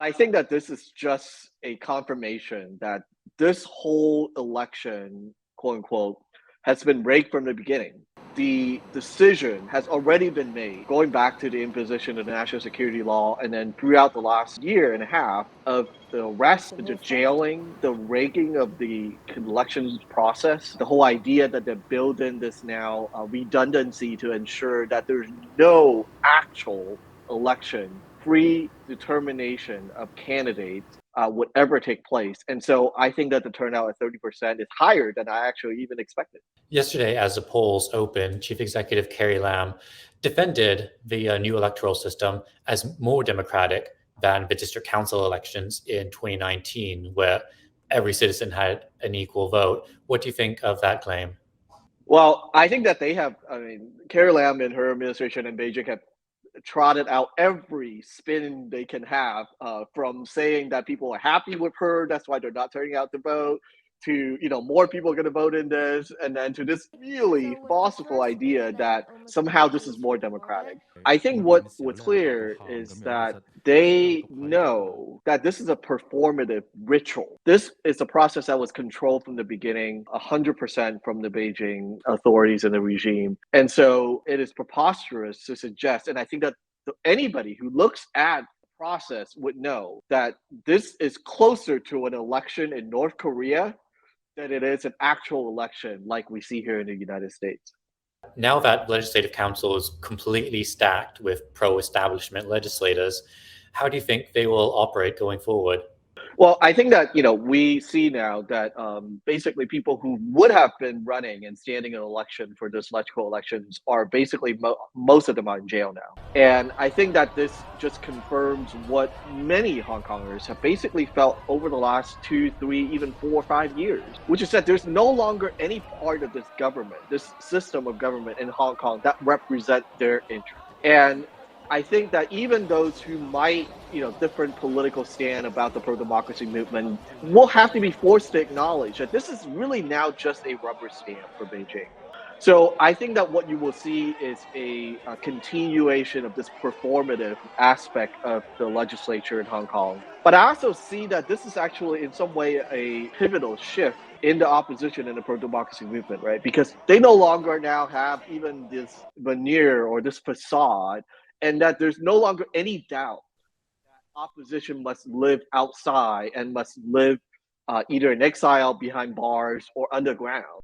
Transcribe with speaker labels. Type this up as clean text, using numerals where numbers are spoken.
Speaker 1: I think that this is just a confirmation that this whole election, quote unquote, has been rigged from the beginning. The decision has already been made, going back to the imposition of the national security law, and then throughout the last year and a half of the arrest, the jailing, the rigging of the elections process, the whole idea that they're building this now redundancy to ensure that there's no actual election, free determination of candidates would ever take place. And so I think that the turnout at 30% is higher than I actually even expected.
Speaker 2: Yesterday, as the polls opened, Chief Executive Carrie Lam defended the new electoral system as more democratic than the district council elections in 2019, where every citizen had an equal vote. What do you think of that claim?
Speaker 1: Well, I think that Carrie Lam and her administration in Beijing have trotted out every spin they can have, from saying that people are happy with her, that's why they're not turning out to vote, to more people are going to vote in this, and then to this really falsifiable idea that somehow this is more democratic. I think what's clear is that they know that this is a performative ritual. This is a process that was controlled from the beginning, 100% from the Beijing authorities and the regime. And so it is preposterous to suggest, and I think that anybody who looks at the process would know that this is closer to an election in North Korea than it is an actual election like we see here in the United States.
Speaker 2: Now that Legislative Council is completely stacked with pro-establishment legislators, how do you think they will operate going forward?
Speaker 1: Well, I think that we see now that basically people who would have been running and standing in election for this electoral elections are basically most of them are in jail now, and I think that this just confirms what many Hong Kongers have basically felt over the last 2, 3, even 4 or 5 years, which is that there's no longer any part of this government, this system of government in Hong Kong that represent their interests. And I think that even those who might, different political stand about the pro-democracy movement will have to be forced to acknowledge that this is really now just a rubber stamp for Beijing. So I think that what you will see is a continuation of this performative aspect of the legislature in Hong Kong. But I also see that this is actually in some way a pivotal shift in the opposition and the pro-democracy movement, right? Because they no longer now have even this veneer or this facade, and that there's no longer any doubt that opposition must live outside and must live either in exile, behind bars, or underground.